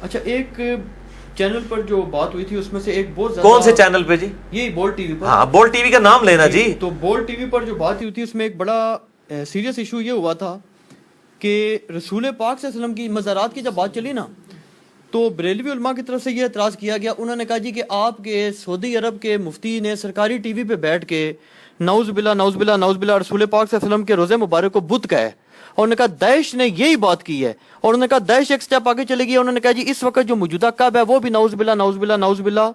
اچھا ایک چینل پر جو بات ہوئی تھی اس میں سے ایک بہت زیادہ، کون سے چینل پہ جی؟ یہی بول ٹی وی پر. ہاں بول ٹی وی کا نام لینا جی. تو بول ٹی وی پر جو بات ہوئی تھی اس میں ایک بڑا سیریس ایشو یہ ہوا تھا کہ رسول پاک صلی اللہ علیہ وسلم کی مزارات کی جب بات چلی نا تو بریلوی علماء کی طرف سے یہ اعتراض کیا گیا. انہوں نے کہا جی کہ آپ کے سعودی عرب کے مفتی نے سرکاری ٹی وی پہ بیٹھ کے نعوذ باللہ نعوذ باللہ نعوذ باللہ رسول پاک صلی اللہ علیہ وسلم کے روزے مبارک کو بت کہا ہے. اور انہوں نے کہا داعش نے یہی بات کی ہے. اور انہوں نے کہا داعش ایک سٹیپ آگے چلے گی. انہوں نے کہا جی اس وقت جو موجودہ کعبہ ہے وہ بھی نعوذ باللہ نعوذ باللہ نعوذ باللہ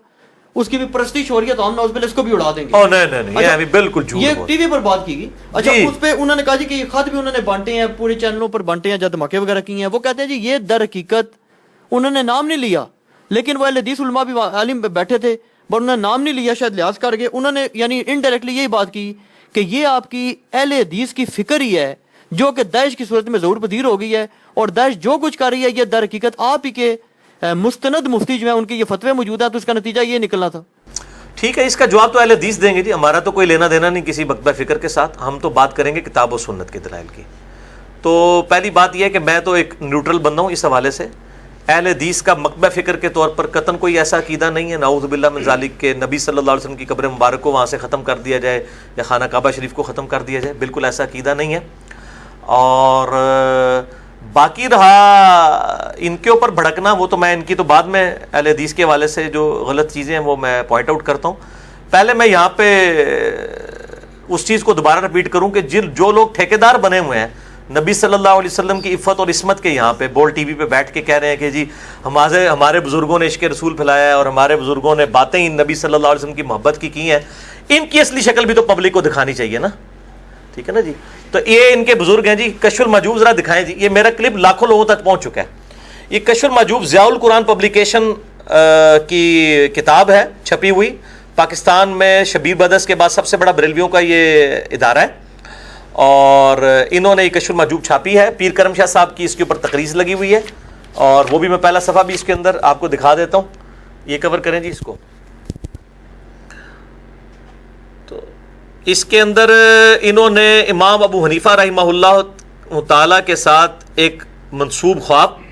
اس کی بھی پرستش ہو رہی ہے تو ہم نعوذ باللہ اس کو بھی اڑا دیں گے. نہیں یہ بالکل جھوٹ. یہ ٹی وی پر بات کی گئی. اچھا اس پہ انہوں نے کہا جی کہ یہ خط بھی انہوں نے بانٹے ہیں پورے چینلوں پر بانٹے ہیں جب دھماکے وغیرہ کیے ہیں. وہ کہتے ہیں جی یہ در حقیقت انہوں نے نام نہیں لیا لیکن وہ اہل حدیث علماء بھی عالم پہ بیٹھے تھے پر انہوں نے نام نہیں لیا شاید لحاظ کر کے. انہوں نے یعنی انڈائریکٹلی یہی بات کی کہ یہ آپ کی اہل حدیث کی فکر ہی ہے جو کہ داعش کی صورت میں ظہور پذیر ہو گئی ہے اور داعش جو کچھ کر رہی ہے یہ در حقیقت آپ ہی کے مستند مفتی جو ہیں ان کے یہ فتوے موجود ہیں تو اس کا نتیجہ یہ نکلنا تھا. ٹھیک ہے اس کا جواب تو اہل حدیث دیں گے جی. ہمارا تو کوئی لینا دینا نہیں کسی مکتبہ فکر کے ساتھ. ہم تو بات کریں گے کتاب و سنت کے دلائل کی. تو پہلی بات یہ ہے کہ میں تو ایک نیوٹرل بندہ ہوں اس حوالے سے. اہل حدیث کا مکتبہ فکر کے طور پر قطعاً کوئی ایسا عقیدہ نہیں ہے نعوذ باللہ من ذالک کہ نبی صلی اللہ علیہ وسلم کی قبر مبارک کو وہاں سے ختم کر دیا جائے یا خانہ کعبہ شریف کو ختم کر دیا جائے. بالکل ایسا عقیدہ نہیں ہے. اور باقی رہا ان کے اوپر بھڑکنا وہ تو میں ان کی تو بعد میں اہل حدیث کے حوالے سے جو غلط چیزیں ہیں وہ میں پوائنٹ آؤٹ کرتا ہوں. پہلے میں یہاں پہ اس چیز کو دوبارہ رپیٹ کروں کہ جو لوگ ٹھیکیدار بنے ہوئے ہیں نبی صلی اللہ علیہ وسلم کی عفت اور عصمت کے یہاں پہ بول ٹی وی پہ بیٹھ کے کہہ رہے ہیں کہ جی ہمارے بزرگوں نے عشق رسول پھیلایا ہے اور ہمارے بزرگوں نے باتیں ہی نبی صلی اللہ علیہ وسلم کی محبت کی ہیں, ان کی اصلی شکل بھی تو پبلک کو دکھانی چاہیے نا. ٹھیک ہے نا جی. تو یہ ان کے بزرگ ہیں جی. کشف المحجوب ذرا دکھائیں جی. یہ میرا کلپ لاکھوں لوگوں تک پہنچ چکا ہے. یہ کشف المحجوب ضیاء القرآن پبلیکیشن کی کتاب ہے چھپی ہوئی. پاکستان میں شبیر بدرس کے بعد سب سے بڑا بریلویوں کا یہ ادارہ ہے اور انہوں نے یہ کشف المحجوب چھاپی ہے. پیر کرم شاہ صاحب کی اس کے اوپر تقریر لگی ہوئی ہے اور وہ بھی میں پہلا صفحہ بھی اس کے اندر آپ کو دکھا دیتا ہوں. یہ کور کریں جی اس کو. تو اس کے اندر انہوں نے امام ابو حنیفہ رحمہ اللہ تعالیٰ کے ساتھ ایک منسوب خواب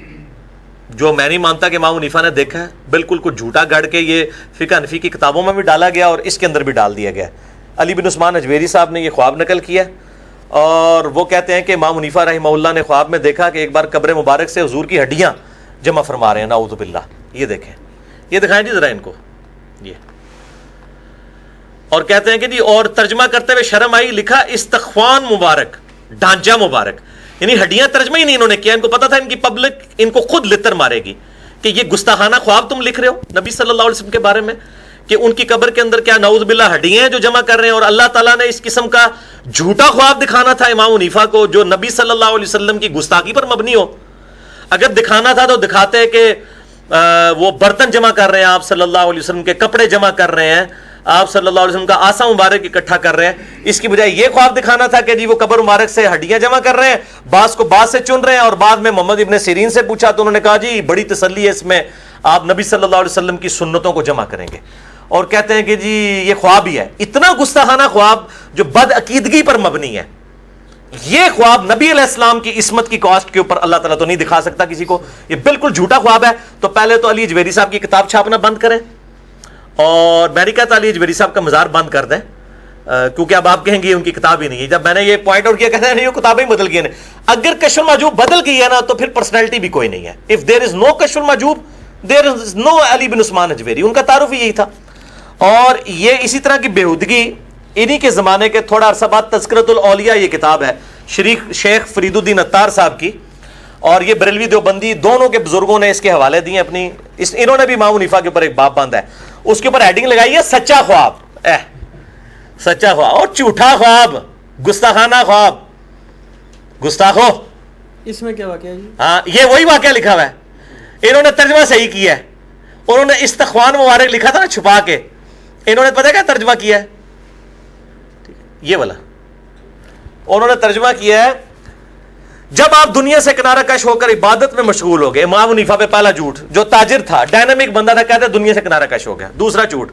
جو میں نہیں مانتا کہ امام حنیفہ نے دیکھا ہے, بالکل کچھ جھوٹا گڑھ کے یہ فقہ حنفی کی کتابوں میں بھی ڈالا گیا اور اس کے اندر بھی ڈال دیا گیا. علی بن عثمان اجویری صاحب نے یہ خواب نقل کیا اور وہ کہتے ہیں کہ امام حنیفہ رحمہ اللہ نے خواب میں دیکھا کہ ایک بار قبر مبارک سے حضور کی ہڈیاں جمع فرما رہے ہیں نعوذ باللہ. یہ دیکھیں, یہ دکھائیں جی ذرا ان کو. یہ اور کہتے ہیں کہ جی اور ترجمہ کرتے ہوئے شرم آئی, لکھا استخوان مبارک ڈھانچہ مبارک, یعنی ہڈیاں ترجمہ ہی نہیں انہوں نے کیا. ان کو پتا تھا ان کی پبلک ان کو خود لتر مارے گی کہ یہ گستاخانہ خواب تم لکھ رہے ہو نبی صلی اللہ علیہ وسلم کے بارے میں کہ ان کی قبر کے اندر کیا نعوذ باللہ ہڈیاں ہیں جو جمع کر رہے ہیں. اور اللہ تعالیٰ نے اس قسم کا جھوٹا خواب دکھانا تھا امام حنیفہ کو جو نبی صلی اللہ علیہ وسلم کی گستاخی پر مبنی ہو. اگر دکھانا تھا تو دکھاتے کہ وہ برتن جمع کر رہے ہیں, آپ صلی اللہ علیہ وسلم کے کپڑے جمع کر رہے ہیں, آپ صلی اللہ علیہ وسلم کا آسا مبارک اکٹھا کر رہے ہیں. اس کی بجائے یہ خواب دکھانا تھا کہ جی وہ قبر مبارک سے ہڈیاں جمع کر رہے ہیں, بعض کو بعض سے چن رہے ہیں. اور بعد میں محمد ابن سیرین سے پوچھا تو انہوں نے کہا جی بڑی تسلی ہے اس میں, آپ نبی صلی اللہ علیہ وسلم کی سنتوں کو جمع کریں گے. اور کہتے ہیں کہ جی یہ خواب ہی ہے. اتنا گستاخانہ خواب جو بد عقیدگی پر مبنی ہے. یہ خواب نبی علیہ السلام کی عصمت کی کاسٹ کے اوپر اللہ تعالیٰ تو نہیں دکھا سکتا کسی کو. یہ بالکل جھوٹا خواب ہے. تو پہلے تو علی اجویری صاحب کی کتاب چھاپنا بند کریں اور میں نہیں کہتا علی اجویری صاحب کا مزار بند کر دیں کیونکہ اب آپ کہیں گے ان کی کتاب ہی نہیں ہے. جب میں نے یہ پوائنٹ آؤٹ کیا کہتے ہیں نہیں وہ کتابیں بدل گئی ہیں. اگر کشف المحجوب بدل گئی ہے نا تو پھر پرسنالٹی بھی کوئی نہیں ہے. اف دیر از نو کشف المحجوب دیر از نو علی بن عثمان اجویری. ان کا تعارف ہی یہی تھا. اور یہ اسی طرح کی بےہودگی انہی کے زمانے کے تھوڑا عرصہ بعد تذکرۃ الاولیاء یہ کتاب ہے شیخ فرید الدین عطار صاحب کی, اور یہ بریلوی دیوبندی دونوں کے بزرگوں نے اس کے حوالے دیے اپنی. انہوں نے بھی امام حنیفہ کے اوپر ایک باب باندھا ہے, اس کے اوپر ہیڈنگ لگائی ہے سچا خواب. سچا خواب اور جھوٹا خواب, گستاخانہ خواب, گستاخو. اس میں کیا واقعہ ہے جی؟ ہاں یہ وہی واقعہ لکھا ہوا ہے. انہوں نے ترجمہ صحیح کیا ہے. انہوں نے استخوان مبارک لکھا تھا نا چھپا کے, انہوں نے پتہ کیا ترجمہ کیا ہے یہ والا. انہوں نے ترجمہ کیا ہے جب آپ دنیا سے کنارہ کش ہو کر عبادت میں مشغول ہو گئے. امام حنیفہ پہ پہلا جھوٹ, جو تاجر تھا ڈائنامک بندہ تھا, کہتے دنیا سے کنارہ کش ہو گیا. دوسرا جھوٹ,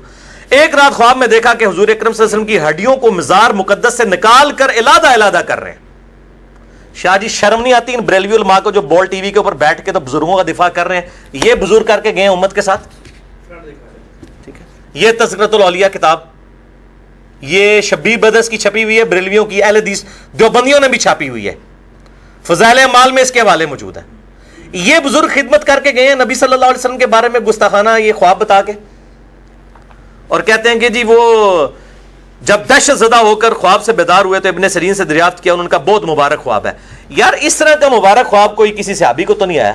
ایک رات خواب میں دیکھا کہ حضور اکرم صلی اللہ علیہ وسلم کی ہڈیوں کو مزار مقدس سے نکال کر علیحدہ علیحدہ کر رہے ہیں. شاہ جی شرم نہیں آتی ان بریلوی علماء کو جو بول ٹی وی کے اوپر بیٹھ کے تو بزرگوں کا دفاع کر رہے ہیں؟ یہ بزرگ کر کے گئے ہیں امت کے ساتھ. ٹھیک ہے, یہ تذکرۃ الاولیاء کتاب یہ شبیر بدرس کی چھپی ہوئی ہے, بریلویوں کی, اہل حدیث دیوبندیوں نے بھی چھاپی ہوئی ہے, فضائل اعمال میں اس کے حوالے موجود ہیں. یہ بزرگ خدمت کر کے گئے ہیں نبی صلی اللہ علیہ وسلم کے بارے میں گستاخانہ یہ خواب بتا کے, اور کہتے ہیں کہ جی وہ جب دہشت زدہ ہو کر خواب سے بیدار ہوئے تو ابن سیرین سے دریافت کیا, ان کا بہت مبارک خواب ہے. یار اس طرح کا مبارک خواب کوئی کسی صحابی کو تو نہیں آیا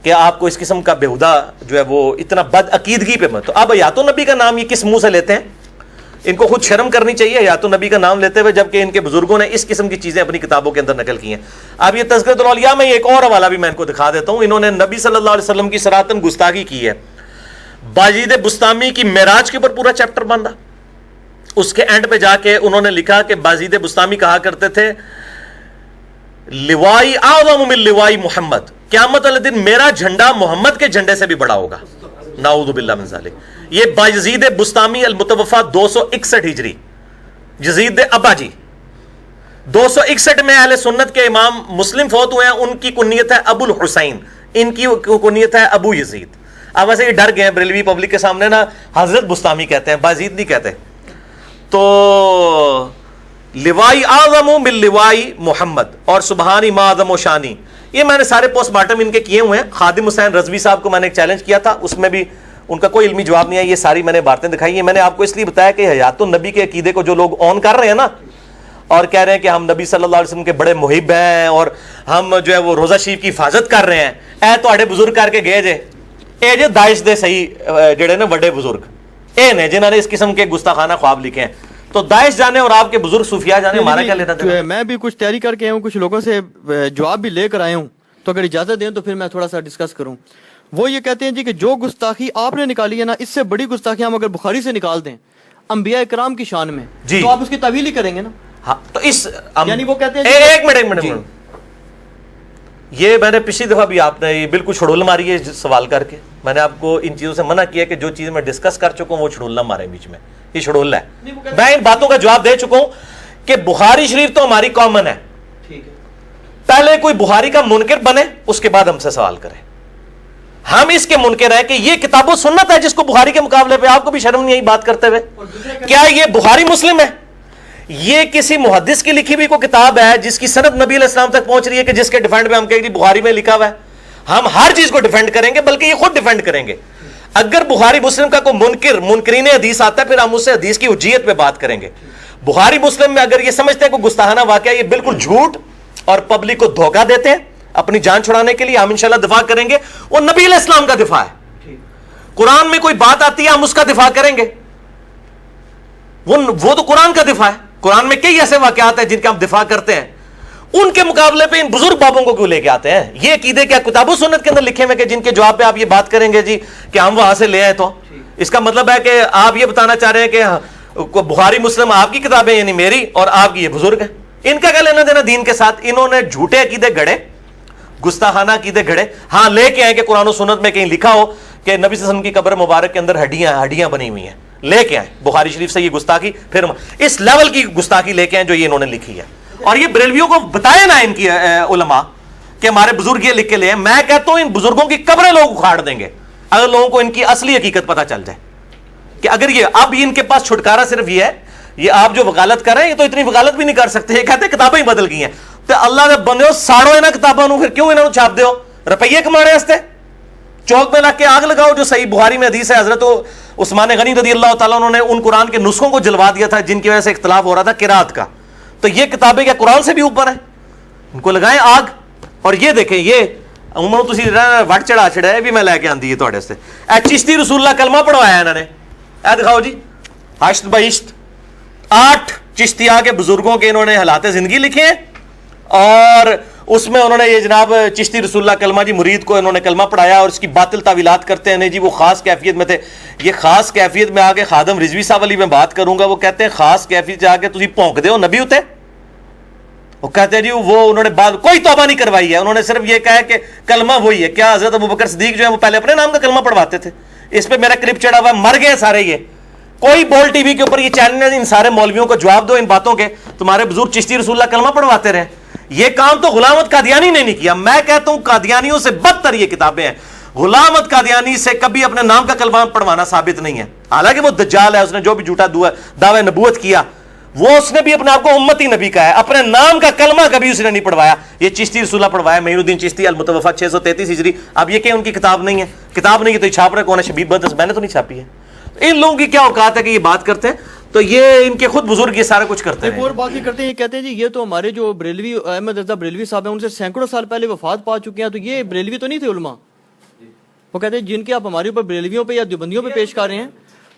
کہ آپ کو اس قسم کا بےہودہ جو ہے وہ اتنا بد عقیدگی پہ مت. تو اب حیات النبی کا نام یہ کس منہ سے لیتے ہیں؟ ان کو خود شرم کرنی چاہیے حیات النبی کا نام لیتے ہوئے, جبکہ ان کے بزرگوں نے اس قسم کی چیزیں اپنی کتابوں کے اندر نقل کی ہیں. اب یہ تذکرۃ الاولیاء میں ایک اور حوالہ بھی میں ان کو دکھا دیتا ہوں. انہوں نے نبی صلی اللہ علیہ وسلم کی صراحتاً گستاخی کی ہے. باجید بستامی کی معراج کے اوپر پورا چیپٹر باندھا, اس کے اینڈ پہ جا کے انہوں نے لکھا کہ باجید بستامی کہا کرتے تھے لوائی اعظم من لوائی محمد, قیامت والے دن میرا جھنڈا محمد کے جھنڈے سے بھی بڑا ہوگا. نعوذ باللہ من ذالک. یہ باجید بستامی المتوفا 261 ہجری, یزید ابا جی 261 میں اہل سنت کے امام مسلم فوت ہوئے ہیں. ان کی کنیت ہے ابو الحسین, ان کی کنیت ہے ابو یزید. اب ویسے یہ ڈر گئے ہیں بریلوی پبلک کے سامنے نا, حضرت بستامی کہتے ہیں, باجید نہیں کہتے. تو لوائی اعظم من لوائی محمد اور سبحانی ما اعظم و شانی, یہ میں نے سارے پوسٹ مارٹم ان کے کیے ہوئے ہیں. خادم حسین رضوی صاحب کو میں نے ایک چیلنج کیا تھا, اس میں بھی ان کا کوئی علمی جواب نہیں ہے. یہ ساری میں نے باتیں دکھائی ہیں. میں نے آپ کو اس لیے بتایا کہ حیات النبی کے عقیدے کو جو لوگ آن کر رہے ہیں نا اور کہہ رہے ہیں کہ ہم نبی صلی اللہ علیہ وسلم کے بڑے محب ہیں اور ہم جو ہے وہ روزہ شریف کی حفاظت کر رہے ہیں, اے تواڈے بزرگ کر کے گئے جے, اے جے داعش دے صحیح جڑے نے بڑے بزرگ اے نے جنہوں نے اس قسم کے گستاخانہ خواب لکھے ہیں. تو داعش جانے اور آپ کے بزرگ صوفیاء جانے, ہمارا کیا لینا دینا؟ میں بھی کچھ تیاری کر کے آیا ہوں, کچھ لوگوں سے جواب بھی لے کر آیا ہوں, تو اگر اجازت دیں تو پھر میں تھوڑا سا ڈسکس کروں. وہ یہ کہتے ہیں جی کہ جو گستاخی آپ نے نکالی ہے نا, اس سے بڑی گستاخی ہم اگر بخاری سے نکال دیں انبیاء کرام کی شان میں جی, تو آپ اس کی تعویل ہی کریں گے نا. ہاں تو اس یعنی وہ کہتے ہیں ایک منٹ یہ میں نے پچھلی دفعہ بھی آپ نے بالکل چھڑول ماری ہے سوال کر کے. میں نے آپ کو ان چیزوں سے منع کیا کہ جو چیز میں ڈسکس کر چکا ہوں وہ چھڑول نہ مارے بیچ میں, یہ چھڑول ہے. میں ان باتوں کا جواب دے چکا ہوں کہ بخاری شریف تو ہماری کامن ہے, پہلے کوئی بخاری کا منکر بنے اس کے بعد ہم سے سوال کرے. ہم اس کے منکر ہیں کہ یہ کتاب و سنت ہے جس کو بخاری کے مقابلے پہ, آپ کو بھی شرم نہیں آئی بات کرتے ہوئے؟ کیا یہ بخاری مسلم ہے؟ یہ کسی محدث کی لکھی ہوئی کوئی کتاب ہے جس کی سند نبی علیہ السلام تک پہنچ رہی ہے کہ جس کے ڈیفینڈ میں ہم کہیں گے بخاری میں لکھا ہوا ہے؟ ہم ہر چیز کو ڈیفینڈ کریں گے, بلکہ یہ خود ڈیفینڈ کریں گے. اگر بخاری مسلم کا کوئی منکرین حدیث آتا ہے پھر ہم اس سے حدیث کی حجیت پہ بات کریں گے. بخاری مسلم میں اگر یہ سمجھتے ہیں کوئی گستاخانہ واقعہ, یہ بالکل جھوٹ اور پبلک کو دھوکہ دیتے ہیں اپنی جان چھڑانے کے لیے. ہم انشاءاللہ دفاع کریں گے, وہ نبی علیہ السلام کا دفاع ہے. قرآن میں کوئی بات آتی ہے ہم اس کا دفاع کریں گے, وہ تو قرآن کا دفاع ہے. قرآن میں کئی ایسے واقعات ہیں جن کا ہم دفاع کرتے ہیں, ان کے مقابلے پہ ان بزرگ بابوں کو کیوں لے کے آتے ہیں؟ یہ عقیدے کیا کتاب و سنت کے اندر لکھے ہوئے کہ جن کے جواب پہ آپ یہ بات کریں گے جی کہ ہم وہاں سے لے آئے, تو اس کا مطلب ہے کہ آپ یہ بتانا چاہ رہے ہیں کہ بخاری مسلم آپ کی کتابیں یعنی میری اور آپ کی یہ بزرگ ہیں. ان کا کیا لینا دینا دین کے ساتھ؟ انہوں نے جھوٹے عقیدے گھڑے, گستاخانہ عقیدے گھڑے. ہاں لے کے آئے کہ قرآن و سنت میں کہیں لکھا ہو کہ نبی صلی اللہ علیہ وسلم کی قبر مبارک کے اندر ہڈیاں بنی ہوئی ہیں, لے کے آئے بخاری شریف سے یہ گستاخی, پھر اس لیول کی گستاخی لے کے آئے جو یہ انہوں نے لکھی ہے. اور یہ بریلویوں کو بتائے نا ان کی علماء کہ ہمارے بزرگ یہ لکھ کے لے ہیں. میں کہتا ہوں ان بزرگوں کی قبریں لوگ اکھاڑ دیں گے اگر لوگوں کو ان کی اصلی حقیقت پتہ چل جائے کہ اگر یہ اب ان کے پاس چھٹکارا صرف یہ ہے, یہ آپ جو وکالت کر رہے ہیں یہ تو اتنی وکالت بھی نہیں کر سکتے. یہ کہتے ہیں کتابیں ہی بدل گئی ہیں. تو اللہ نے بندے ہو ساڑو انہاں کتاباں نو, پھر کیوں انہاں نو چھاپ دیو؟ روپیے کمانے واسطے چوک میں لا کے آگ لگاؤ. جو صحیح بخاری میں حدیث ہے, حضرت عثمان غنی رضی اللہ تعالیٰ انہوں نے ان قرآن کے نسخوں کو جلوا دیا تھا جن کی وجہ سے اختلاف ہو رہا تھا قرات کا. تو یہ کتابیں کیا قرآن سے بھی اوپر ہیں؟ ان کو لگائیں آگ. اور یہ دیکھیں, یہ عموماً تسی وٹ چڑھا چھڑا ہے بھی میں لے کے آندی ہے تواڈے سے. اے چشتی رسول اللہ کلمہ پڑھوایا انہوں نے, اے دکھاؤ جی, ہشت بہشت 8 چشتیاں کے بزرگوں کے انہوں نے حالات زندگی لکھے ہیں, اور اس میں انہوں نے یہ جناب چشتی رسول اللہ کلمہ جی مرید کو انہوں نے کلمہ پڑھایا, اور اس کی باطل تعویلات کرتے ہیں. نہیں جی وہ خاص کیفیت میں تھے. یہ خاص کیفیت میں آگے خادم رضوی صاحب علی میں بات کروں گا, وہ کہتے ہیں خاص کیفیت جا کے تسی پونک دے ہو نبی ہوتے. وہ کہتے ہیں جی وہ انہوں نے بات کوئی توبہ نہیں کروائی ہے, انہوں نے صرف یہ کہا ہے کہ کلمہ وہی ہے. کیا حضرت ابوبکر صدیق جو ہے وہ پہلے اپنے نام کا کلمہ پڑھواتے تھے؟ اس پہ میرا کلپ چڑھا ہوا ہے, مر گئے سارے یہ کوئی بول ٹی وی کے اوپر یہ چینل ہے ان سارے مولویوں کو جواب دو ان باتوں کے, تمہارے بزرگ چشتی رسول اللہ کلمہ پڑھواتے رہے. یہ کام تو غلام احمد قادیانی نے نہیں کیا. میں کہتا ہوں قادیانیوں سے بدتر یہ کتابیں ہیں. غلام احمد قادیانی سے کبھی اپنے نام کا کلمہ پڑھوانا ثابت نہیں ہے, حالانکہ وہ دجال ہے, اس نے جو بھی جھوٹا دعوی نبوت کیا وہ اس نے بھی اپنے آپ کو امتی نبی کا ہے, اپنے نام کا کلمہ کبھی اس نے نہیں پڑھوایا. یہ چشتی رسول اللہ پڑھوایا, معین الدین چشتی المتوفا 633 ہجری. اب یہ کہ ان کی کتاب نہیں ہے, کتاب نہیں ہے تو یہ چھاپ رہے کون ہے؟ شبیب بدرس. میں نے تو نہیں چھاپی ہے. ان لوگوں کی کیا اوقات ہے کہ یہ بات کرتے ہیں؟ تو یہ ان کے خود بزرگ یہ سارا کچھ کرتے ہیں. ایک اور بات یہ کرتے ہیں, یہ کہتے ہیں جی یہ تو ہمارے جو بریلوی احمد رضا بریلوی صاحب ہیں ان سے سینکڑوں سال پہلے وفات پا چکے ہیں, تو یہ بریلوی تو نہیں تھے علماء. وہ کہتے ہیں جن کے آپ ہمارے اوپر بریلویوں پہ یا دیوبندیوں پہ پیش کر رہے ہیں,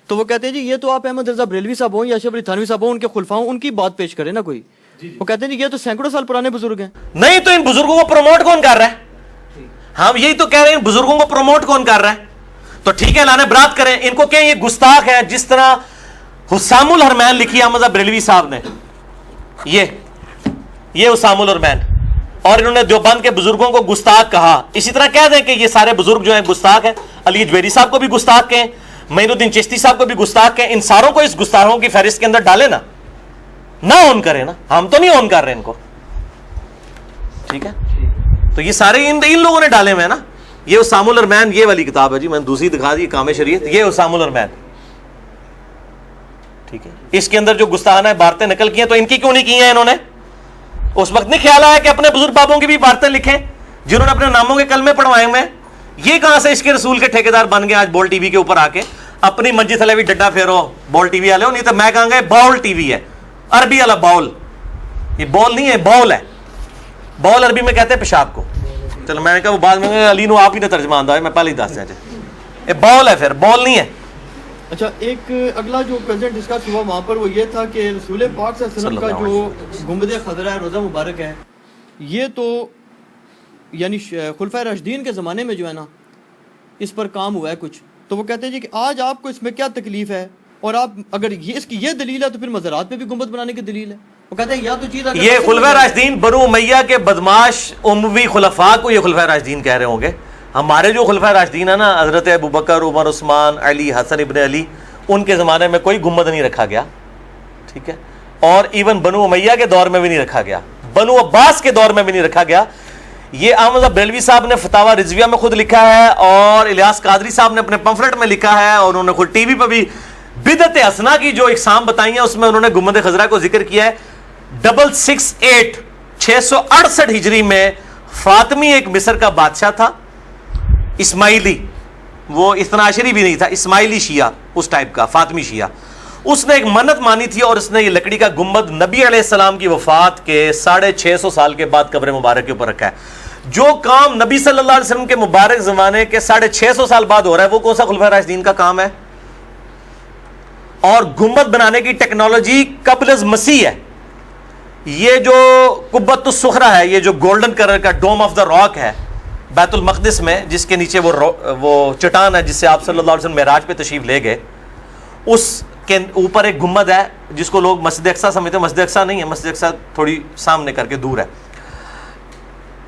تو وہ کہتے ہیں جی یہ تو آپ احمد رضا بریلوی صاحب ہوں یا اشرف علی تھانوی صاحب ہوں, ان کے خلفاء ہوں, ان کی بات پیش کریں نا کوئی. وہ کہتے ہیں جی یہ تو سینکڑوں سال پرانے بزرگ ہیں. نہیں تو ان بزرگوں کو پروموٹ کون کر رہا ہے؟ ہم یہی تو کہہ رہے ہیں, ان بزرگوں کو پروموٹ کون کر رہا ہے؟ تو ٹھیک ہے لانے برات کریں, ان کو کہیں یہ گستاخ ہے. جس طرح حسام الحرمین لکھی احمد بریلوی صاحب نے, یہ حسام الحرمین, اور انہوں نے دیوبند کے بزرگوں کو گستاخ کہا. اسی طرح کہہ دیں کہ یہ سارے بزرگ جو ہیں گستاخ ہیں. علی جویری صاحب کو بھی گستاخ کہیں, معین الدین چشتی صاحب کو بھی گستاخ کہیں. ان ساروں کو اس گستاخوں کی فہرست کے اندر ڈالے نا, نہ اون کریں نا. ہم تو نہیں اون کر رہے ان کو, ٹھیک ہے. تو یہ سارے ان لوگوں نے ڈالے ہوئے ہیں نا. یہ حسام الحرمین یہ والی کتاب ہے جی, میں نے دوسری دکھا دی, کام شریعت. یہ حسام الحرمین, ٹھیک ہے. اس کے اندر جو گستاخانہ عبارتیں نقل کی ہیں تو ان کی کیوں نہیں کی ہیں انہوں نے؟ اس وقت نہیں خیال آیا کہ اپنے بزرگ بابوں کی بھی عبارتیں لکھیں جنہوں نے اپنے ناموں کے کلمے پڑھوائے ہوئے ہیں. یہ کہاں سے عشق رسول کے ٹھیکیدار بن گئے آج بول ٹی وی کے اوپر آ کے اپنی منجی تھلے بھی ڈڈا پھیرو بول ٹی وی والے ہو. نہیں تو میں کہاں گا باول ٹی وی ہے, عربی والا باول. یہ بول نہیں ہے, باول ہے. باول عربی میں کہتے ہیں پیشاب کو. چلو میں نے کہا وہ بعد میں علی نو آپ ہی نے ترجمہ آندہ ہے, میں پہلے ہی دس دیں. یہ باول ہے, پھر بول نہیں ہے. اچھا, ایک اگلا جو پریزنٹ ڈسکس ہوا وہاں پر وہ یہ تھا کہ رسول پاک صلی اللہ علیہ وسلم کا جو گنبد خضرا ہے, روضہ مبارک ہے, یہ تو یعنی خلفائے راشدین کے زمانے میں جو ہے نا اس پر کام ہوا ہے کچھ. تو وہ کہتے ہیں جی کہ آج آپ کو اس میں کیا تکلیف ہے, اور آپ اگر اس کی یہ دلیل ہے تو پھر مزارات پہ بھی گنبد بنانے کی دلیل ہے. وہ کہتے ہیں یا تو چیز یہ خلفائے راشدین بنو امیہ کے بدماش اموی خلفاء کو یہ خلفائے راشدین کہہ رہے ہوں گے. ہمارے جو خلفائے راشدین ہیں نا, حضرت ابوبکر, عمر, عثمان, علی, حسن ابن علی, ان کے زمانے میں کوئی گنبد نہیں رکھا گیا, ٹھیک ہے. اور ایون بنو امیہ کے دور میں بھی نہیں رکھا گیا, بنو عباس کے دور میں بھی نہیں رکھا گیا. یہ احمد بریلوی صاحب نے فتاوی رضویہ میں خود لکھا ہے, اور الیاس قادری صاحب نے اپنے پمفلٹ میں لکھا ہے, اور انہوں نے خود ٹی وی پہ بھی بدعت حسنہ کی جو اقسام بتائی ہیں اس میں انہوں نے گنبد خضرا کو ذکر کیا ہے. 668 ہجری میں فاطمی ایک مصر کا بادشاہ تھا, اسماعیلی, وہ اتنا عشری بھی نہیں تھا, اسماعیلی شیعہ اس ٹائپ کا, فاطمی شیعہ. اس نے ایک منت مانی تھی اور اس نے یہ لکڑی کا گنبد نبی علیہ السلام کی وفات کے 650 سال کے بعد قبر مبارک کے اوپر رکھا ہے. جو کام نبی صلی اللہ علیہ وسلم کے مبارک زمانے کے 650 سال بعد ہو رہا ہے وہ کون سا خلفائے راشدین کا کام ہے؟ اور گنبد بنانے کی ٹیکنالوجی قبل از مسیح ہے. یہ جو قبۃ الصخرہ ہے, یہ جو گولڈن کلر کا ڈوم آف دا راک ہے بیت المقدس میں, جس کے نیچے وہ چٹان ہے جس سے آپ صلی اللہ علیہ وسلم معراج پہ تشریف لے گئے, اس کے اوپر ایک گنبد ہے جس کو لوگ مسجد اقصیٰ سمجھتے ہیں. مسجد اقصیٰ نہیں ہے, مسجد اقصیٰ تھوڑی سامنے کر کے دور ہے,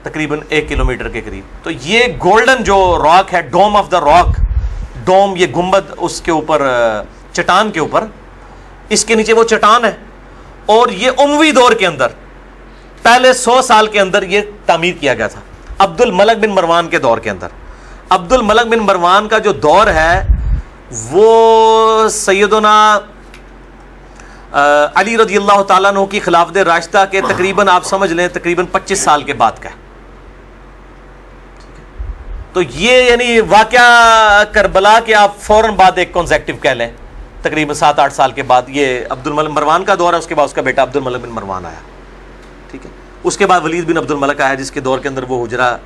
تقریباً 1 کلومیٹر کے قریب. تو یہ گولڈن جو راک ہے, ڈوم آف دا راک, ڈوم, یہ گنبد اس کے اوپر چٹان کے اوپر, اس کے نیچے وہ چٹان ہے. اور یہ اموی دور کے اندر پہلے 100 سال کے اندر یہ تعمیر کیا گیا تھا, عبد الملک بن مروان کے دور کے اندر. عبد الملک بن مروان کا جو دور ہے وہ سیدنا علی رضی اللہ تعالیٰ عنہ کی خلافت راشدہ کے تقریباً آپ سمجھ لیں تقریباً 25 سال کے بعد کا ہے. تو یہ یعنی واقعہ کربلا کے آپ فوراً بعد ایک کنزیکٹیو کہہ لیں, تقریباً 7-8 سال کے بعد یہ عبد الملک مروان کا دور ہے. اس کے بعد اس کا بیٹا عبد الملک بن مروان آیا, ٹھیک ہے. اس کے بعد ولید بن عبد الملک آیا جس کے دور کے اندر وہ حجرہ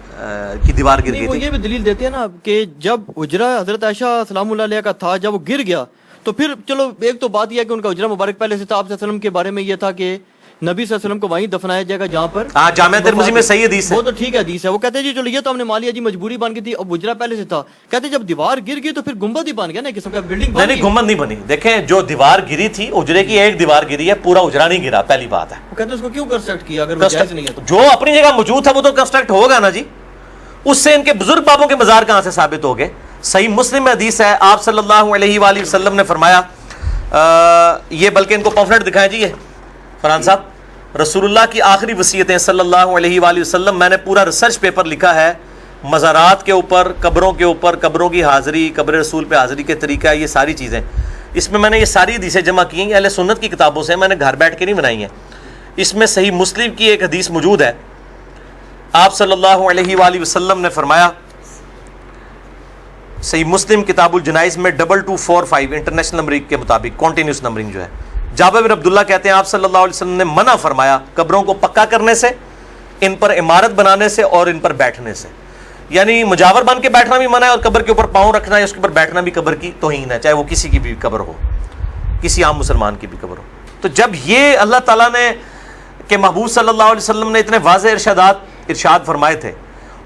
کی دیوار گر گئی تھی. وہ یہ بھی دلیل دیتے ہیں نا کہ جب حجرہ حضرت عائشہ سلام اللہ علیہ کا تھا, جب وہ گر گیا تو پھر چلو ایک تو بات یہ ہے کہ ان کا حجرہ مبارک پہلے سے تھا. آپ صلی اللہ علیہ وسلم کے بارے میں یہ تھا کہ نبی صلی اللہ علیہ وسلم کو وہیں دفنایا جائے گا جہاں پر جامعہ ترمذی میں صحیح حدیث ہے, وہ تو ٹھیک ہے حدیث ہے. وہ کہتے ہیں جی چلو یہ تو ہم نے مان لیا جی مجبوری بن گئی تھی, اب حجرہ پہلے سے تھا. کہتے ہیں جب دیوار گر گئی تو پھر گنبد ہی بن گیا نا, قسم کا بلڈنگ. نہیں, گنبد نہیں بنی. دیکھیں جو دیوار گری تھی حجرے کی ایک دیوار گری ہے, پورا حجرہ نہیں گرا, پہلی بات ہے. وہ کہتے ہیں اس کو کیوں کنسٹرکٹ کیا اگر وہ جائز نہیں ہے تو؟ جو اپنی جگہ موجود تھا وہ تو کنسٹرکٹ ہوگا نا جی. اس سے ان کے بزرگ بابوں کے مزار کہاں سے ثابت ہو گئے؟ صحیح مسلم میں حدیث ہے, آپ صلی اللہ علیہ وآلہ وسلم نے فرمایا یہ بلکہ ان کو پمفلٹ دکھائیں جی، یہ فرحان صاحب، رسول اللہ کی آخری وصیتیں صلی اللہ علیہ وآلہ وسلم. میں نے پورا ریسرچ پیپر لکھا ہے مزارات کے اوپر، قبروں کے اوپر، قبروں کی حاضری، قبر رسول پہ حاضری کے طریقہ، یہ ساری چیزیں اس میں نے یہ ساری حدیثیں جمع کی ہیں اہل سنت کی کتابوں سے، میں نے گھر بیٹھ کے نہیں بنائی ہیں. اس میں صحیح مسلم کی ایک حدیث موجود ہے. آپ صلی اللہ علیہ وآلہ وسلم نے فرمایا، صحیح مسلم کتاب الجنائز میں 2245 انٹرنیشنل نمبرنگ کے مطابق، کنٹینیوس نمبرنگ جو ہے، جابر بن عبداللہ کہتے ہیں آپ صلی اللہ علیہ وسلم نے منع فرمایا قبروں کو پکا کرنے سے، ان پر عمارت بنانے سے اور ان پر بیٹھنے سے. یعنی مجاور بن کے بیٹھنا بھی منع ہے، اور قبر کے اوپر پاؤں رکھنا ہے، اس کے اوپر بیٹھنا بھی قبر کی توہین ہے، چاہے وہ کسی کی بھی قبر ہو، کسی عام مسلمان کی بھی قبر ہو. تو جب یہ اللہ تعالیٰ نے کہ محبوب صلی اللہ علیہ وسلم نے اتنے واضح ارشاد فرمائے تھے،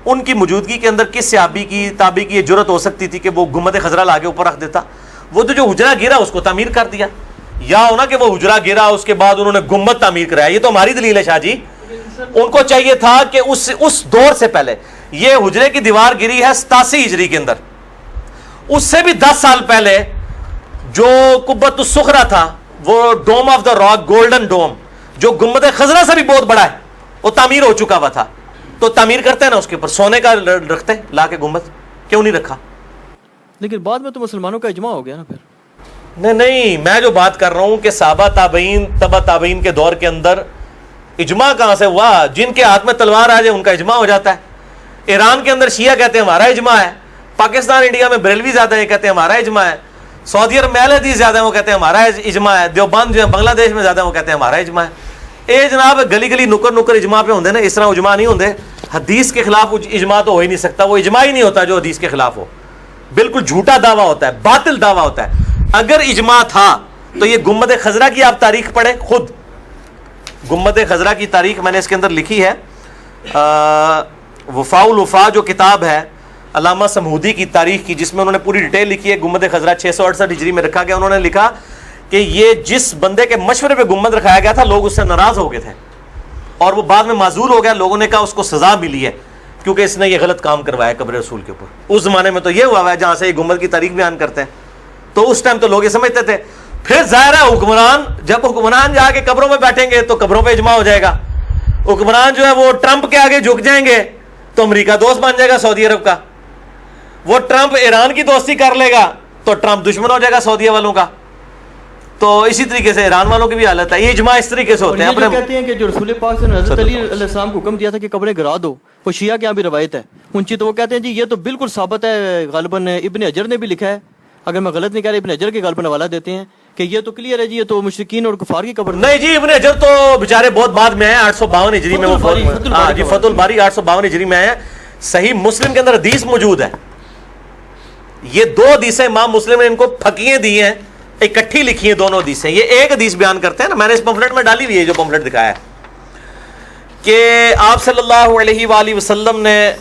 ان کی موجودگی کے اندر کس صحابی کی تابعی کی یہ جرت ہو سکتی تھی کہ وہ گنبد خضرا لا کے اوپر رکھ دیتا؟ وہ تو جو حجرہ گرا اس کو تعمیر کر دیا، یا ہونا کہ وہ حجرہ گرا اس کے بعد انہوں نے گنبد تعمیر کرایا. یہ تو ہماری دلیل ہے شاہ جی. ان کو چاہیے تھا کہ اس دور سے پہلے، یہ حجرے کی دیوار گری ہے 87 ہجری کے اندر، اس سے بھی 10 سال پہلے جو قبۃ الصخرہ تھا، وہ ڈوم آف دا راک، گولڈن ڈوم، جو گنبد خضرا سے بھی بہت بڑا ہے، وہ تعمیر ہو چکا ہوا تھا. تو تعمیر کرتے ہیں نا اس کے اوپر سونے کا رکھتے ہیں لا کے گنبد، کیوں نہیں رکھا؟ لیکن بعد میں تو مسلمانوں کا اجماع ہو گیا نا پھر. نہیں، میں جو بات کر رہا ہوں کہ صحابہ تابعین تبع تابعین کے دور کے اندر اجماع کہاں سے ہوا؟ جن کے ہاتھ میں تلوار آ جائے ان کا اجماع ہو جاتا ہے. ایران کے اندر شیعہ کہتے ہیں ہمارا اجماع ہے، پاکستان انڈیا میں بریلوی زیادہ ہیں کہتے ہیں ہمارا اجماع ہے، سعودی عرب میں اہل حدیث زیادہ ہیں وہ کہتے ہیں ہمارا اجماع ہے، دیوبند جو ہے بنگلہ دیش میں زیادہ ہیں وہ کہتے ہیں ہمارا اجماع ہے. اے جناب گلی گلی نکر نکر اجماع پہ ہوندے نا، اس طرح اجماع نہیں ہوندے. حدیث کے خلاف اجماع تو ہو ہی نہیں سکتا، وہ اجماع ہی نہیں ہوتا جو حدیث کے خلاف ہو، بالکل جھوٹا دعویٰ ہوتا ہے، باطل دعویٰ ہوتا ہے. اگر اجماع تھا تو یہ گنبد خضرا کی آپ تاریخ پڑھیں، خود گنبد خضرا کی تاریخ میں نے اس کے اندر لکھی ہے، وفاء الوفا جو کتاب ہے علامہ سمہودی کی تاریخ کی، جس میں انہوں نے پوری ڈیٹیل لکھی ہے. گنبد خضرا 668 ہجری میں رکھا گیا. انہوں نے لکھا کہ یہ جس بندے کے مشورے پہ گنبد رکھایا گیا تھا لوگ اس سے ناراض ہو گئے تھے، اور وہ بعد میں معذور ہو گیا. لوگوں نے کہا اس کو سزا ملی ہے کیونکہ اس نے یہ غلط کام کروایا قبر رسول کے اوپر. اس زمانے میں تو یہ ہوا ہے جہاں سے یہ گنبد کی تاریخ بیان کرتے ہیں، تو اس ٹائم تو لوگ یہ سمجھتے تھے. پھر ظاہر ہے حکمران، جب حکمران جا کے قبروں میں بیٹھیں گے تو قبروں پہ اجماع ہو جائے گا. حکمران جو ہے وہ ٹرمپ کے آگے جھک جائیں گے تو امریکہ دوست بن جائے گا سعودی عرب کا. وہ ٹرمپ ایران کی دوستی کر لے گا تو ٹرمپ دشمن ہو جائے گا سعودیہ والوں کا. تو اسی طریقے سے ایران والوں کی بھی حالت ہے. یہ اجماع اس طریقے سے ہوتے ہیں. اپنے کہتے ہیں کہ جو رسول پاک سے حضرت علی علیہ السلام کو حکم دیا تھا کہ قبریں گرا دو، وہ شیعہ کے یہاں بھی روایت ہے اونچی، تو وہ کہتے ہیں جی یہ تو بالکل ثابت ہے، غالباً ابن حجر نے بھی لکھا ہے، اگر میں غلط نہیں کہہ رہا ابن حجر کے غالباً حوالہ دیتے ہیں کہ یہ تو کلیئر ہے جی یہ تو مشرکین اور کفار کی قبر نہیں جی. ابن حجر تو بیچارے بہت بعد میں ہیں، 852 ہجری میں. ہاں جی، فتح الباری 852 ہجری میں ہے. صحیح مسلم کے اندر حدیث موجود ہے. یہ 2 حدیثیں امام مسلم نے ان کو پھکیے دی ہیں، اکٹھی لکھی ہیں دونوں حدیثیں. یہ ایک حدیث بیان کرتے ہیں نا، میں نے اس پمفلٹ میں ڈالی ہوئی ہے جو پمفلٹ دکھایا ہے، کہ آپ صلی اللہ علیہ وآلہ وسلم نے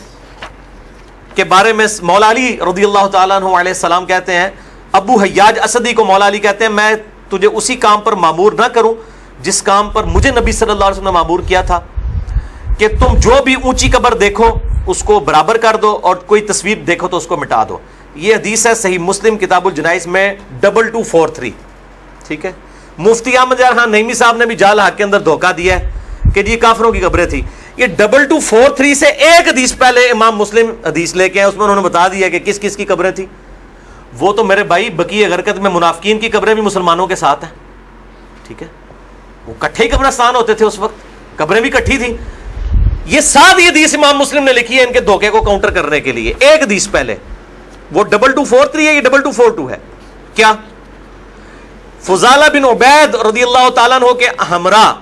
کے بارے میں مولا علی رضی اللہ تعالیٰ عنہ علیہ السلام کہتے ہیں، ابو حیاج اسدی کو مولا علی کہتے ہیں، میں تجھے اسی کام پر معمور نہ کروں جس کام پر مجھے نبی صلی اللہ علیہ وسلم نے معمور کیا تھا، کہ تم جو بھی اونچی قبر دیکھو اس کو برابر کر دو اور کوئی تصویر دیکھو تو اس کو مٹا دو. یہ حدیث ہے صحیح مسلم کتاب الجنائز میں 2243. ٹھیک ہے. مفتی احمد یار خان نعیمی صاحب نے بھی جال حق کے اندر دھوکہ دیا ہے کہ جی کافروں کی قبریں تھی. یہ 2243 سے ایک حدیث پہلے امام مسلم حدیث لے کے ہیں، اس میں انہوں نے بتا دیا کہ کس کس کی قبریں تھی. وہ تو میرے بھائی بقیع غرقت میں منافقین کی قبریں بھی مسلمانوں کے ساتھ ہیں. ٹھیک ہے. وہ کٹھے ہی قبرستان ہوتے تھے اس وقت، قبریں بھی کٹھی تھیں. یہ 7 حدیث امام مسلم نے لکھی ہے ان کے دھوکے کو کاؤنٹر کرنے کے لیے. ایک حدیث پہلے وہ 2243 ہے، یہ 2242 ہے. کیا فضالہ بن عبید رضی اللہ تعالیٰ عنہ کے ہمراہ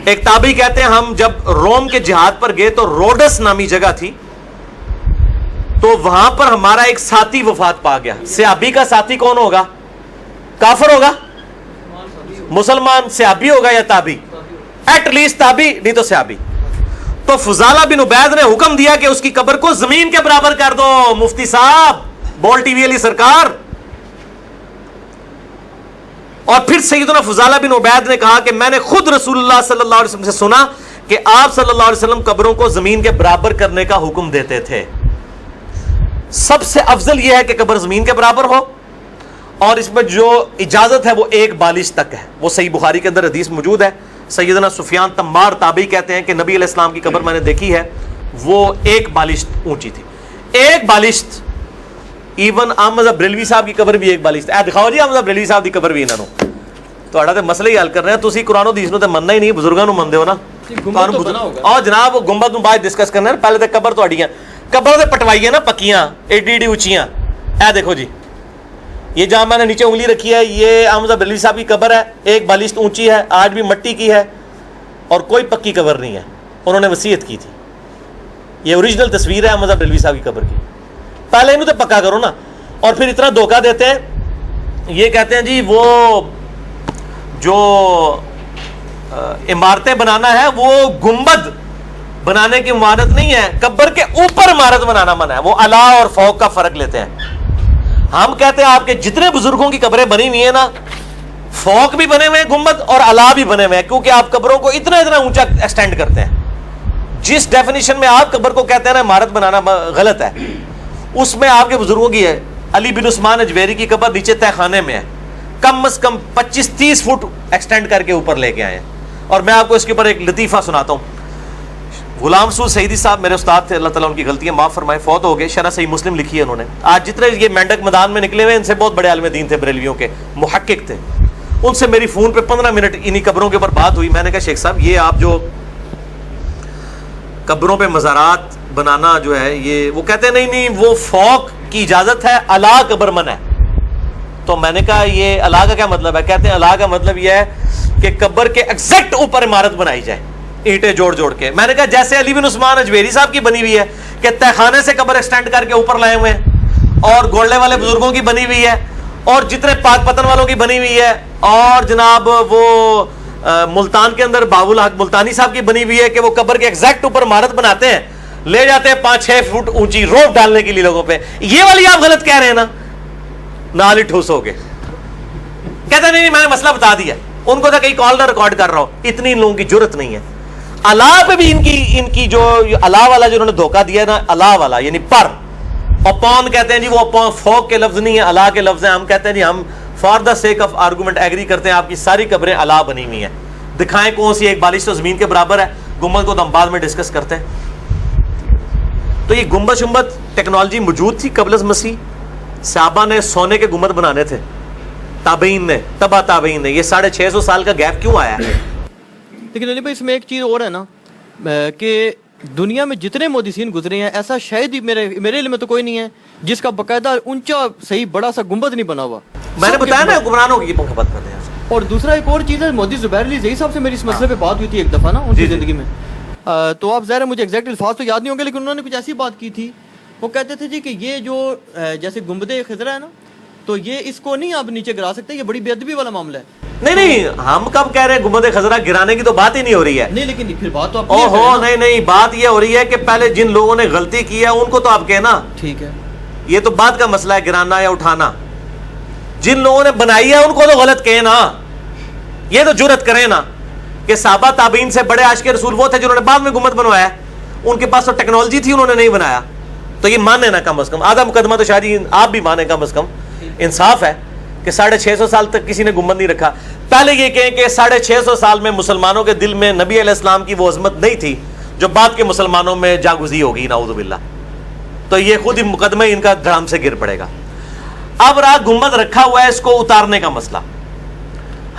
ایک تابعی کہتے ہیں ہم جب روم کے جہاد پر گئے تو روڈس نامی جگہ تھی، تو وہاں پر ہمارا ایک ساتھی وفات پا گیا. صحابی کا ساتھی کون ہوگا؟ کافر ہوگا؟ مسلمان؟ صحابی ہوگا یا تابعی؟ ایٹ لیسٹ تابعی، نہیں تو صحابی. تو فضالہ بن عبید نے حکم دیا کہ اس کی قبر کو زمین کے برابر کر دو. مفتی صاحب، بول ٹی وی علی سرکار. اور پھر سیدنا فضالہ بن عبید نے کہا کہ میں نے خود رسول اللہ صلی اللہ علیہ وسلم سے سنا کہ آپ صلی اللہ علیہ وسلم قبروں کو زمین کے برابر کرنے کا حکم دیتے تھے. سب سے افضل یہ ہے کہ قبر زمین کے برابر ہو، اور اس میں جو اجازت ہے وہ ایک بالش تک ہے. وہ صحیح بخاری کے اندر حدیث موجود ہے. سیدنا سفیان تمار تابعی کہتے ہیں کہ نبی علیہ السلام کی قبر میں نے دیکھی ہے, وہ ایک بالش اونچی تھی, ایک بالش. ایون احمد بریلوی صاحب کی قبر بھی ایک بالش تھی. دکھاؤ جی احمد بریلوی صاحب کی قبر بھی انہوں نے. تہاڈا تے مسئلہ ہی حل کر رہے ہیں تسی. قرآن و حدیث نو تے مننا ہی نہیں, بزرگاں نو مندے ہو نا. اور جناب گنبد نو بعد ڈسکس کرنا ہے, پہلے تے قبر تہاڈیاں قبر تے پٹوائیاں نا پکیاں ایڈی ایڈی اونچیاں. اے دیکھو جی, یہ جہاں میں نے نیچے انگلی رکھی ہے یہ احمد بریلوی صاحب کی قبر ہے, ایک بالش اونچی ہے, آج بھی مٹی کی ہے اور کوئی پکی قبر نہیں ہے. انہوں نے وصیت کی تھی. یہ اوریجنل تصویر ہے احمد بریلوی صاحب کی قبر کی. پہلے انہوں تے پکا کرو نا. اور پھر اتنا دھوکہ دیتے ہیں, یہ کہتے ہیں جی وہ جو عمارتیں بنانا ہے وہ گنبد بنانے کی عمارت نہیں ہے, قبر کے اوپر عمارت بنانا منع ہے. وہ اعلی اور فوق کا فرق لیتے ہیں. ہم کہتے ہیں آپ کے جتنے بزرگوں کی قبریں بنی ہوئی ہیں نا, فوق بھی بنے ہوئے ہیں گنبد اور اعلی بھی بنے ہوئے ہیں, کیونکہ آپ قبروں کو اتنا اتنا اونچا ایکسٹینڈ کرتے ہیں. جس ڈیفینیشن میں آپ قبر کو کہتے ہیں نا عمارت بنانا غلط ہے, اس میں آپ کے بزرگوں کی ہے. علی بن عثمان اجویری کی قبر نیچے تہ خانے میں ہے, کم از کم 25-30 فٹ ایکسٹینڈ کر کے اوپر لے کے آئے ہیں. اور میں آپ کو اس کے اوپر ایک لطیفہ سناتا ہوں. غلام رسول سعیدی صاحب میرے استاد تھے, اللہ تعالیٰ ان کی غلطیاں معاف فرمائے, فوت ہو گئے. شرح صحیح مسلم لکھی ہے انہوں نے. آج جتنے یہ مینڈک میدان میں نکلے ہوئے ان سے بہت بڑے عالم دین تھے, بریلویوں کے محقق تھے. ان سے میری فون پہ 15 منٹ انہی قبروں کے اوپر بات ہوئی. میں نے کہا شیخ صاحب یہ آپ جو قبروں پہ مزارات بنانا جو ہے یہ, وہ کہتے ہیں نہیں وہ فوق کی اجازت ہے, اعلیٰ قبر منع ہے. تو میں نے کہا یہ اعلیٰ کا کیا مطلب ہے؟ کہتے ہیں اعلیٰ کا مطلب یہ ہے کہ قبر کے ایگزیکٹ اوپر عمارت بنائی جائے اینٹیں جوڑ جوڑ کے. میں نے کہا جیسے علی بن عثمان اجویری صاحب کی بنی ہوئی ہے کہ تہ خانے سے قبر ایکسٹینڈ کر کے اوپر لائے ہوئے ہیں, اور گولڈے والے بزرگوں کی بنی ہوئی ہے, اور جتنے پاک پتن والوں کی بنی ہوئی ہے, اور جناب وہ ملتان کے اندر باب الحق ملتانی صاحب کی بنی ہوئی ہے کہ وہ قبر کے ایگزیکٹ اوپر عمارت بناتے ہیں, لے جاتے ہیں 5-6 فٹ اونچی روپ ڈالنے کے لیے لوگوں پہ. یہ والی آپ غلط کہہ رہے ہیں نا, نال ہی ٹھوس ہو گئے. کہتے نہیں میں نے مسئلہ بتا دیا. ان کو تو کہیں کال نہ ریکارڈ کر رہا ہوں, اتنی ان لوگوں کی جرت نہیں ہے. اللہ پہ بھی ان کی جو اللہ والا جو انہوں نے دھوکہ دیا ہے نا, اللہ والا یعنی پر, اپون کہتے ہیں جی, وہ اپون فوق کے لفظ نہیں ہے, اللہ کے لفظ ہیں. ہم کہتے ہیں جی ہم for the sake of argument agree کرتے ہیں آپ کی ساری قبریں اللہ بنی ہوئی ہیں. دکھائیں کون سی ایک بالش تو زمین کے برابر ہے. گنبد کو تو ہم بعد میں ڈسکس کرتے ہیں. تو یہ گنبد شنبد ٹیکنالوجی موجود تھی قبل از مسیح. صحابہ نے سونے کے گنبد بنانے تھے, تابعین نے, تبا تابعین نے. یہ 650 سال کا گیپ کیوں آیا ہے؟ لیکن علی بھائی اس میں ایک چیز اور ہے نا کہ دنیا میں جتنے محدثین گزرے ہیں ایسا شاید ہی میرے علم میں تو کوئی نہیں ہے جس کا باقاعدہ اونچا صحیح بڑا سا گنبد نہیں بنا ہوا. میں نے بتایا نا حکمرانوں کی محبت کرتے ہیں. اور دوسرا ایک اور چیز ہے, محدث زبیر علی زئی صاحب سے میری اس مسئلے پہ بات ہوئی تھی ایک دفعہ نا ان کی زندگی میں. تو آپ ظاہر ہے مجھے ایگزیکٹ الفاظ تو یاد نہیں ہوں گے, لیکن انہوں نے کچھ ایسی بات کی تھی. وہ کہتے تھے جی کہ یہ جو جیسے گنبد خضرا ہے نا, تو یہ اس کو نہیں آپ نیچے گرا سکتے, یہ بڑی بے ادبی والا معاملہ ہے. نہیں ہم کب کہہ رہے ہیں گنبد خضرا گرانے کی تو بات ہی نہیں ہو رہی ہے. نہیں لیکن پھر بات تو نہیں بات یہ ہو رہی ہے کہ پہلے جن لوگوں نے غلطی کی ہے ان کو تو آپ کہنا ٹھیک ہے, یہ تو بات کا مسئلہ ہے گرانا یا اٹھانا. جن لوگوں نے بنائی ہے ان کو تو غلط کہے نا, یہ تو جرت کریں نا کہ صحابہ تابعین سے بڑے عاشق رسول وہ تھے جنہوں نے بعد میں گنبد بنوایا. ان کے پاس تو ٹیکنالوجی تھی, انہوں نے نہیں بنایا. تو یہ مانے نا کم از کم, آدھا مقدمہ تو شاید آپ بھی مانے, کم از کم انصاف ہے کہ 650 سال تک کسی نے گنبد نہیں رکھا. پہلے یہ کہیں کہ 650 سال میں مسلمانوں کے دل میں نبی علیہ السلام کی وہ عظمت نہیں تھی جو بعد کے مسلمانوں میں جاگزی ہوگی, نعوذ باللہ. تو یہ خود ہی مقدمہ ان کا دھڑام سے گر پڑے گا. اب رہا گنبد رکھا ہوا ہے, اس کو اتارنے کا مسئلہ.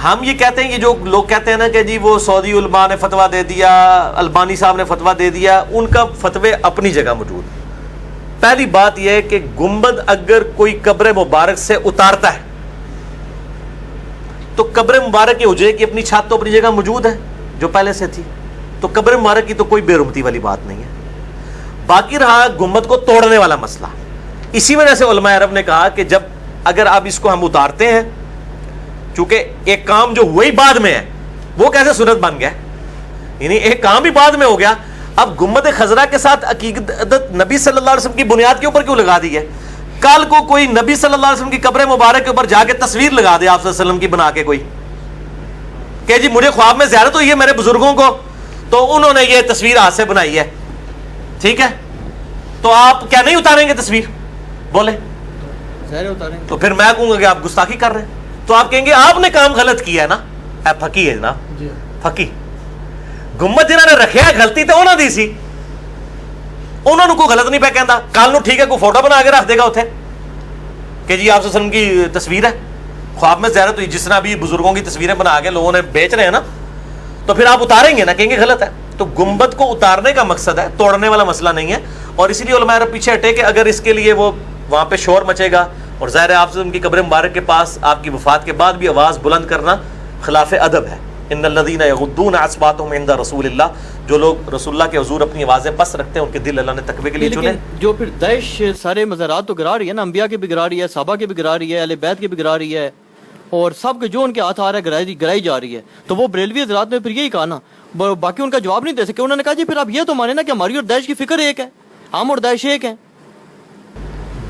ہم یہ کہتے ہیں کہ جو لوگ کہتے ہیں نا کہ جی وہ سعودی علماء نے فتویٰ دے دیا, البانی صاحب نے فتویٰ دے دیا, ان کا فتوے اپنی جگہ موجود. پہلی بات یہ ہے کہ گنبد اگر کوئی قبر مبارک سے اتارتا ہے تو قبر مبارک کے حجرے کی اپنی چھت تو اپنی جگہ موجود ہے جو پہلے سے تھی, تو قبر مبارک کی تو کوئی بے رحمتی والی بات نہیں ہے. باقی رہا گنبد کو توڑنے والا مسئلہ. اسی وجہ سے علماء عرب نے کہا کہ جب اگر آپ اس کو ہم اتارتے ہیں, چونکہ ایک کام جو وہی بعد میں ہے وہ کیسے سنت بن گیا, یعنی ایک کام بھی بعد میں ہو گیا. اب گنبد خضرا کے ساتھ عقیدت نبی صلی اللہ علیہ وسلم کی بنیاد کے اوپر کیوں لگا دی ہے؟ کل کو کوئی نبی صلی اللہ علیہ وسلم کی قبر مبارک کے اوپر جا کے تصویر لگا دے آپ صلی اللہ علیہ وسلم کی بنا کے کوئی, کہ جی مجھے خواب میں زیارت ہوئی ہے میرے بزرگوں کو تو انہوں نے یہ تصویر ہاتھ سے بنائی ہے, ٹھیک ہے, تو آپ کیا نہیں اتاریں گے تصویر؟ بولے ظاہر اتاریں گے. تو پھر میں کہوں گا کہ آپ گستاخی کر رہے ہیں. تو آپ کہیں گے آپ نے کام غلط کیا ہے نا. اے پھکی ہے نا, پھکی گنبد جنہوں نے رکھیا غلطی تو انہوں دی سی, انہوں نے کوئی غلط نہیں پہ کہندا. کل نو ٹھیک ہے کوئی فوٹو بنا کے رکھ دے گا اتنے کہ جی آپ صلی اللہ علیہ وسلم کی تصویر ہے, خواب میں زیارت ہوئی, جس طرح بھی بزرگوں کی تصویریں بنا کے لوگوں نے بیچ رہے ہیں نا, تو پھر آپ اتاریں گے نا, کہیں گے غلط ہے. تو گنبد کو اتارنے کا مقصد ہے, توڑنے والا مسئلہ نہیں ہے. اور اسی لیے علماء عرب پیچھے ہٹے کہ اگر اس کے لیے وہ وہاں پہ شور مچے گا, اور ظاہر ہے آپ سے ان کی قبر مبارک کے پاس آپ کی وفات کے بعد بھی آواز بلند کرنا خلاف ادب ہے. ان الذین یغضون اصواتهم عند رسول اللہ, جو لوگ رسول اللہ کے حضور اپنی آوازیں پست رکھتے ہیں ان کے دل اللہ نے تقوی کے لیے چنے. لیکن جو پھر داعش سارے مزارات تو گرا رہی ہے نا, انبیاء کے بھی گرا رہی ہے, صحابہ کے بھی گرا رہی ہے, اہل بیت کے بھی گرا رہی ہے, اور سب کے جو ان کے ہاتھ آ رہا ہے گرائی جا رہی ہے. تو وہ بریلوی حضرات نے پھر یہی کہا نا, باقی ان کا جواب نہیں دے سکے. انہوں نے کہا جی پھر آپ یہ تو مانے نا کہ ہماری اور داعش کی فکر ایک ہے, ہم اور داعش ایک ہیں.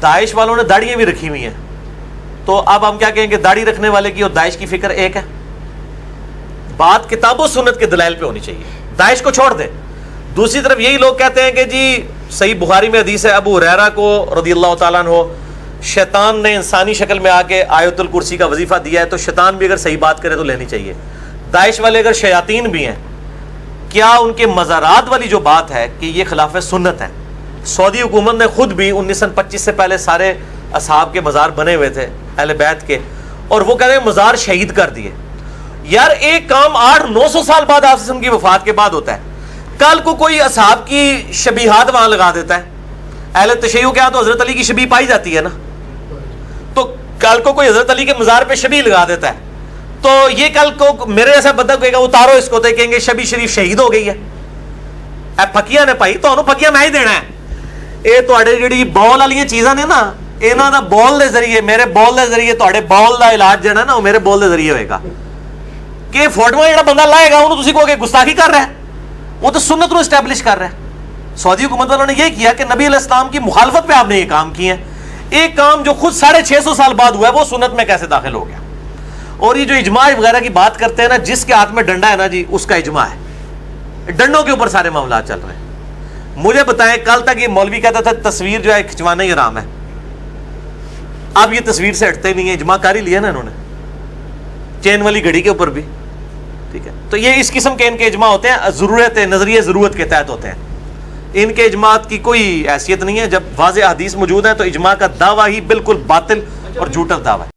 داعش والوں نے داڑیاں بھی رکھی ہوئی ہیں, تو اب ہم کیا کہیں کہ داڑھی رکھنے والے کی اور داعش کی فکر ایک ہے. بات کتاب و سنت کے دلائل پہ ہونی چاہیے, داعش کو چھوڑ دیں. دوسری طرف یہی لوگ کہتے ہیں کہ جی صحیح بخاری میں حدیث ہے, ابو ہریرہ کو رضی اللہ تعالیٰ عنہ شیطان نے انسانی شکل میں آ کے آیت الکرسی کا وظیفہ دیا ہے, تو شیطان بھی اگر صحیح بات کرے تو لینی چاہیے. داعش والے اگر شیاطین بھی ہیں, کیا ان کے مزارات والی جو بات ہے کہ یہ خلاف سنت ہے. سعودی حکومت نے خود بھی 1925 سے پہلے سارے اصحاب کے مزار بنے ہوئے تھے اہل بیت کے, اور وہ کہتے ہیں مزار شہید کر دیے. یار ایک کام 800-900 سال بعد آپ سے ان کی وفات کے بعد ہوتا ہے. کل کو کوئی اصحاب کی شبیہات وہاں لگا دیتا ہے, اہل تشیع کیا تو حضرت علی کی شبیہ پائی جاتی ہے نا, تو کل کو کوئی حضرت علی کے مزار پہ شبیہ لگا دیتا ہے, تو یہ کل کو میرے جیسا بندہ کہے گا اتارو اس کو, تو کہیں گے شبیہ شریف شہید ہو گئی ہے. اے پھکیاں نے پائی تو پھکیاں میں ہی دینا ہے. یہ تواڈے جڑی بال والی چیزاں نے نا, انہاں دا بال دے ذریعے, میرے بال دے ذریعے تواڈے بال دا علاج جڑا نا وہ میرے بال دے ذریعے ہوئے گا. کہ فوٹواں جڑا بندہ لائے گا انہوں تسی کہو گے گستاخی کر رہا ہے, وہ تو سنت کو اسٹیبلش کر رہا ہے. سعودی حکومت والوں نے یہ کیا کہ نبی علیہ السلام کی مخالفت پہ آپ نے یہ کام کیے ہیں. ایک کام جو خود 650 سال بعد ہوا ہے وہ سنت میں کیسے داخل ہو گیا. اور یہ جو اجماع وغیرہ کی بات کرتے ہیں نا, جس کے ہاتھ میں ڈنڈا ہے نا جی اس کا اجماع ہے, ڈنڈوں کے اوپر سارے معاملات چل رہے ہیں. مجھے بتائیں, کل تک یہ مولوی کہتا تھا تصویر جو ہے کھنچوانا ہی حرام ہے, اب یہ تصویر سے ہٹتے نہیں ہیں. اجماع کر ہی لیا نا انہوں نے, چین والی گھڑی کے اوپر بھی. ٹھیک ہے, تو یہ اس قسم کے ان کے اجماع ہوتے ہیں, ضرورت نظریہ ضرورت کے تحت ہوتے ہیں. ان کے اجماعات کی کوئی حیثیت نہیں ہے. جب واضح حدیث موجود ہے تو اجماع کا دعویٰ ہی بالکل باطل اور جھوٹا دعویٰ ہے.